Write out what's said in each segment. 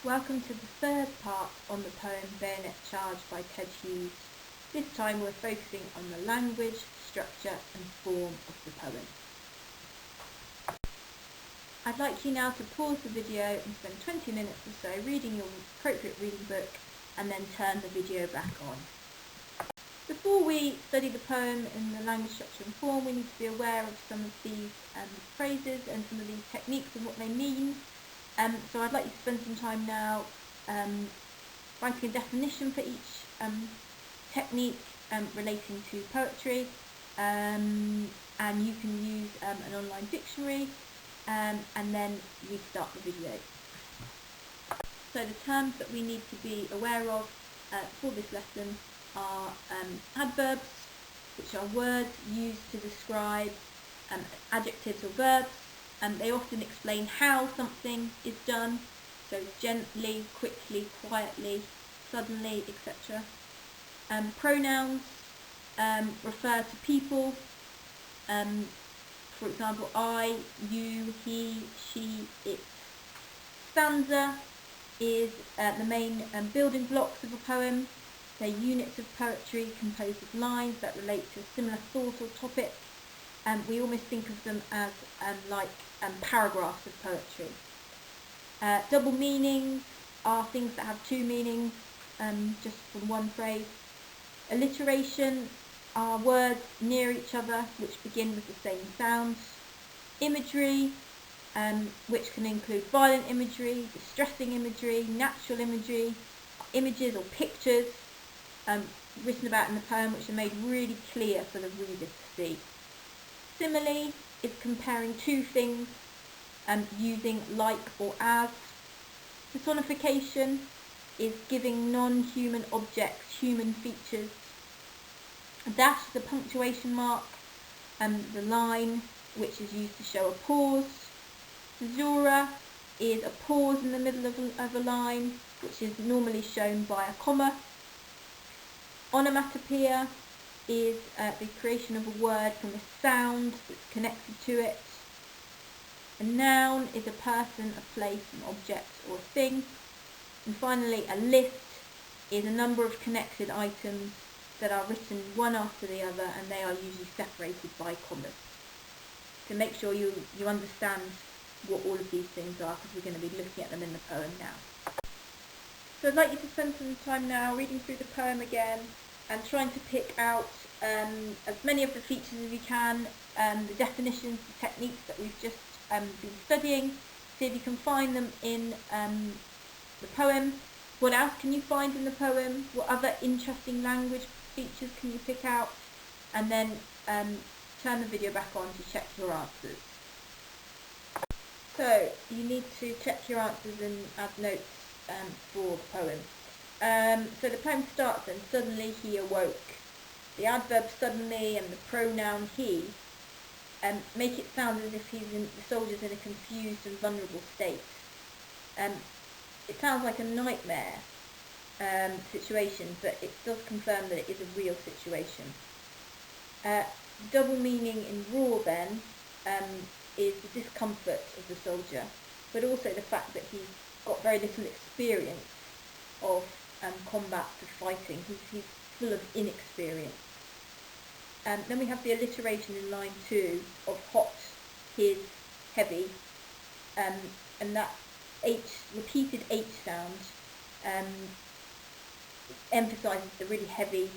Welcome to the third part on the poem Bayonet Charge by Ted Hughes. This time we're focusing on the language, structure and form of the poem. I'd like you now to pause the video and spend 20 minutes or so reading your appropriate reading book and then turn the video back on. Before we study the poem in the language, structure and form, we need to be aware of some of these phrases and some of these techniques and what they mean. So I'd like you to spend some time now writing a definition for each technique relating to poetry, and you can use an online dictionary, and then restart the video. So the terms that we need to be aware of for this lesson are adverbs, which are words used to describe adjectives or verbs. They often explain how something is done, so gently, quickly, quietly, suddenly, etc. Pronouns refer to people, for example, I, you, he, she, it. Stanza is the main building blocks of a poem. They're units of poetry composed of lines that relate to a similar thought or topic. We almost think of them as paragraphs of poetry. Double meanings are things that have two meanings just from one phrase. Alliteration are words near each other which begin with the same sounds. Imagery, which can include violent imagery, distressing imagery, natural imagery, images or pictures written about in the poem which are made really clear for the reader to see. Simile is comparing two things using like or as. Personification is giving non-human objects human features. A dash is a punctuation mark, the line which is used to show a pause. Caesura is a pause in the middle of a line, which is normally shown by a comma. Onomatopoeia is the creation of a word from a sound that's connected to it. A noun is a person, a place, an object or a thing. And finally, a list is a number of connected items that are written one after the other, and they are usually separated by commas. So make sure you understand what all of these things are, because we're going to be looking at them in the poem now. So I'd like you to spend some time now reading through the poem again and trying to pick out as many of the features as you can, the definitions, the techniques that we've just been studying. See if you can find them in the poem. What else can you find in the poem? What other interesting language features can you pick out? And then turn the video back on to check your answers. So you need to check your answers and add notes for the poem. So the poem starts and suddenly he awoke. The adverb suddenly and the pronoun he make it sound as if the soldier's in a confused and vulnerable state. It sounds like a nightmare situation, but it does confirm that it is a real situation. Double meaning in raw then is the discomfort of the soldier, but also the fact that he's got very little experience of combat or fighting. He's full of inexperience. Then we have the alliteration in line 2 of hot, his, heavy, and that repeated H sound emphasises the really heavy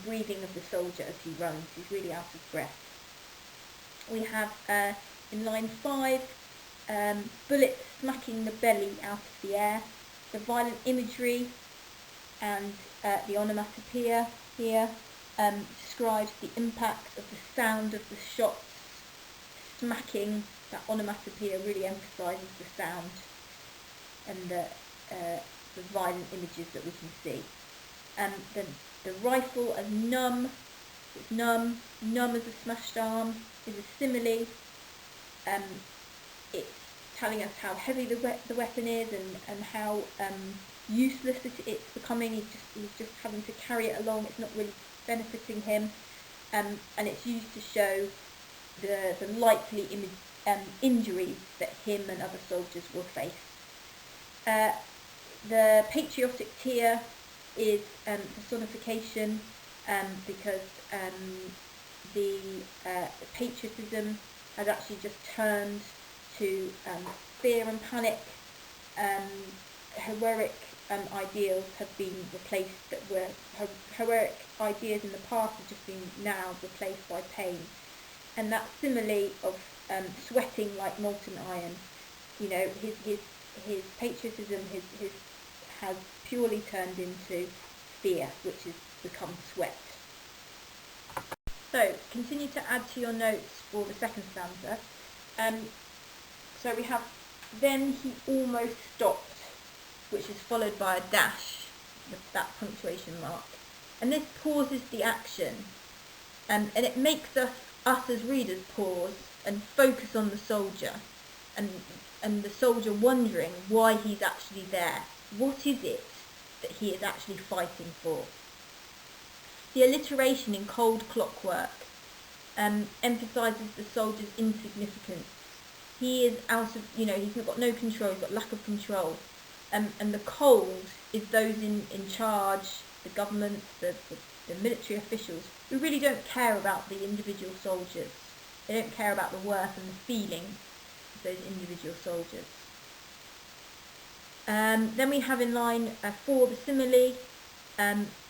breathing of the soldier as he runs. He's really out of breath. We have in line 5 bullets smacking the belly out of the air, the violent imagery, and the onomatopoeia here describes the impact of the sound of the shots smacking. That onomatopoeia really emphasises the sound and the violent images that we can see. The rifle as numb, it's numb as a smashed arm, is a simile. It's telling us how heavy the weapon is and how useless it's becoming. He's just having to carry it along. It's not really benefiting him, and it's used to show the likely injuries that him and other soldiers will face. The patriotic tear is personification, because the patriotism has actually just turned to fear and panic. Heroic ideals have been replaced, that were heroic ideas in the past have just been now replaced by pain. And that simile of sweating like molten iron, you know, his patriotism has purely turned into fear, which has become sweat. So continue to add to your notes for the second stanza. So we have, then he almost stopped, which is followed by a dash, that punctuation mark. And this pauses the action, and it makes us as readers pause and focus on the soldier, and the soldier wondering why he's actually there. What is it that he is actually fighting for? The alliteration in cold clockwork emphasises the soldier's insignificance. He is out of, he's got no control, he's got lack of control. And the cold is those in charge, the government, the military officials, who really don't care about the individual soldiers. They don't care about the worth and the feeling of those individual soldiers. Then we have in line 4 the simile,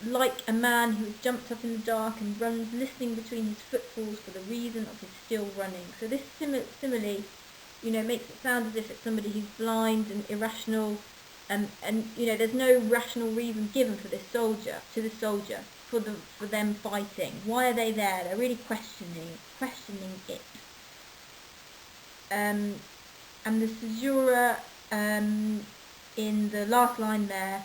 like a man who has jumped up in the dark and runs listening between his footfalls for the reason of his still running. So this simile, makes it sound as if it's somebody who's blind and irrational, and there's no rational reason given for this soldier, for them fighting. Why are they there? They're really questioning it. And the caesura in the last line there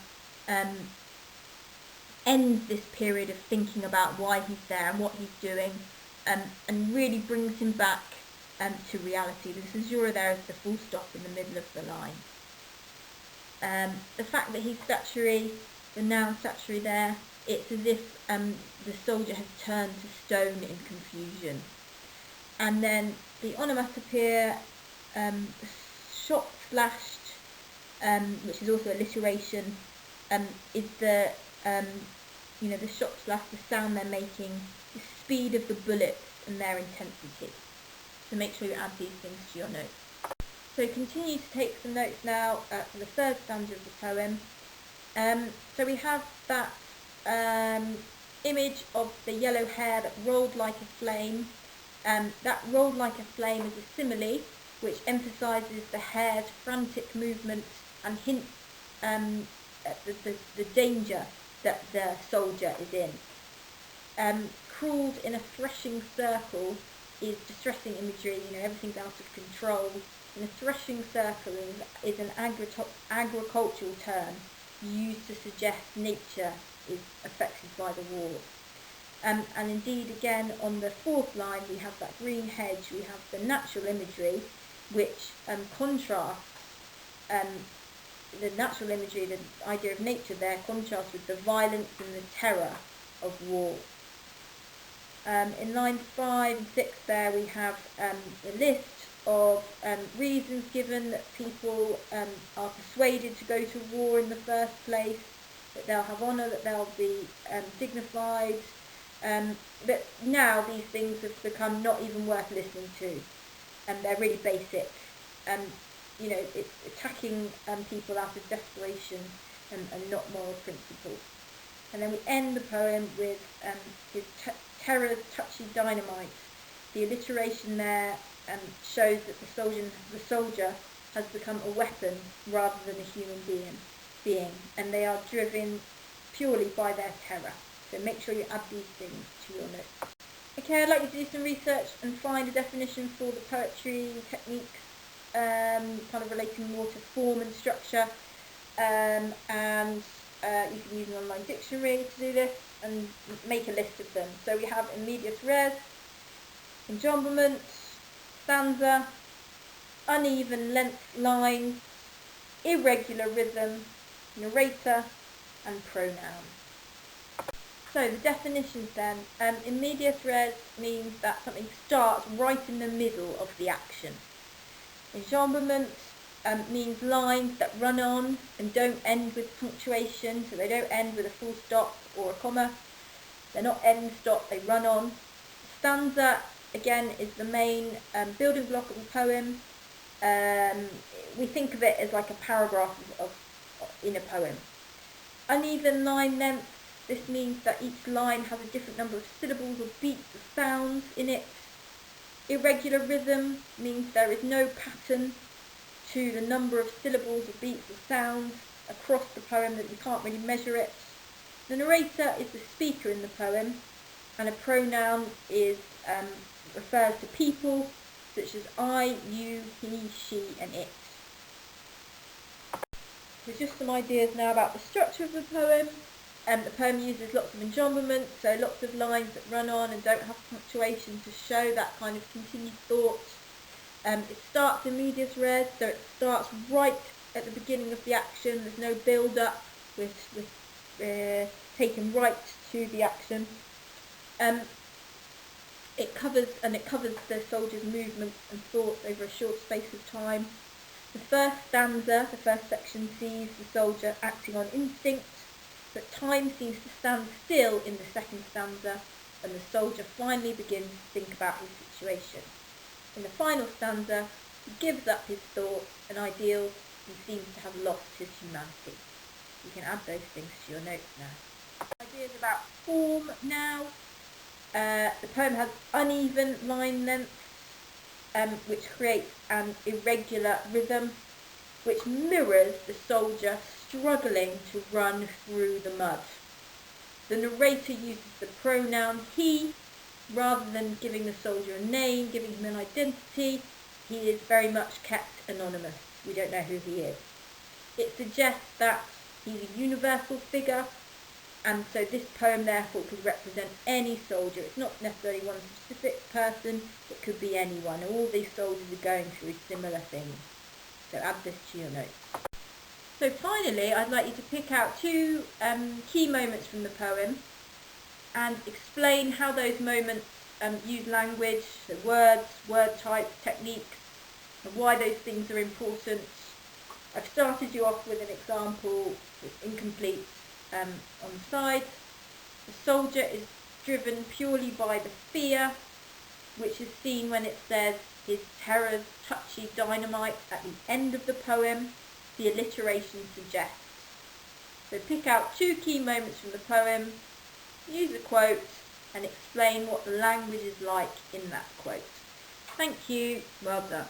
ends this period of thinking about why he's there and what he's doing, and really brings him back to reality. The caesura there is the full stop in the middle of the line. The fact that he's statuary, the noun statuary there, it's as if the soldier has turned to stone in confusion. And then the onomatopoeia, shot slashed, which is also alliteration, is the the shot slash, the sound they're making, the speed of the bullets and their intensity. So make sure you add these things to your notes. So continue to take some notes now for the third stanza of the poem. So we have that image of the yellow hair that rolled like a flame. That rolled like a flame is a simile which emphasises the hair's frantic movements and hints at the danger that the soldier is in. Crawled in a threshing circle is distressing imagery, everything's out of control. And a threshing circle is an agricultural term used to suggest nature is affected by the war. And indeed, again, on the fourth line, we have that green hedge, we have the natural imagery, which contrasts the natural imagery, the idea of nature there, contrasts with the violence and the terror of war. In line 5 and 6 there, we have a list of reasons given that people are persuaded to go to war in the first place, that they'll have honour, that they'll be dignified, but now these things have become not even worth listening to, and they're really basic. It's attacking people out of desperation and not moral principles. And then we end the poem with his terror's touchy dynamite. The alliteration there shows that the soldier has become a weapon rather than a human being, and they are driven purely by their terror. So make sure you add these things to your notes. Okay, I'd like you to do some research and find a definition for the poetry techniques, kind of relating more to form and structure, and you can use an online dictionary to do this and make a list of them. So we have in medias res, enjambment, stanza, uneven length line, irregular rhythm, narrator, and pronoun. So the definitions then, in medias res means that something starts right in the middle of the action. Enjambment means lines that run on and don't end with punctuation, so they don't end with a full stop or a comma. They're not end stop, they run on. Stanza, again, is the main building block of a poem. We think of it as like a paragraph in a poem. Uneven line length, this means that each line has a different number of syllables or beats or sounds in it. Irregular rhythm means there is no pattern to the number of syllables or beats or sounds across the poem, that you can't really measure it. The narrator is the speaker in the poem, and a pronoun refers to people, such as I, you, he, she and it. So just some ideas now about the structure of the poem. The poem uses lots of enjambment, so lots of lines that run on and don't have punctuation to show that kind of continued thought. It starts in medias res, so it starts right at the beginning of the action. There's no build-up, with taken right to the action. It covers the soldier's movements and thoughts over a short space of time. The first stanza, the first section, sees the soldier acting on instinct, but time seems to stand still in the second stanza, and the soldier finally begins to think about his situation. In the final stanza, he gives up his thoughts and ideals and seems to have lost his humanity. You can add those things to your notes now. Ideas about form now. The poem has uneven line lengths, which creates an irregular rhythm, which mirrors the soldier struggling to run through the mud. The narrator uses the pronoun he, rather than giving the soldier a name, giving him an identity. He is very much kept anonymous. We don't know who he is. It suggests that he's a universal figure, and so this poem therefore could represent any soldier. It's not necessarily one specific person, it could be anyone. All these soldiers are going through similar things. So add this to your notes. So finally, I'd like you to pick out two key moments from the poem and explain how those moments use language, so words, word types, techniques, and why those things are important. I've started you off with an example that's incomplete on the side. The soldier is driven purely by the fear, which is seen when it says his terrors touchy dynamite at the end of the poem. The alliteration suggests. So pick out two key moments from the poem, use a quote and explain what the language is like in that quote. Thank you, well done.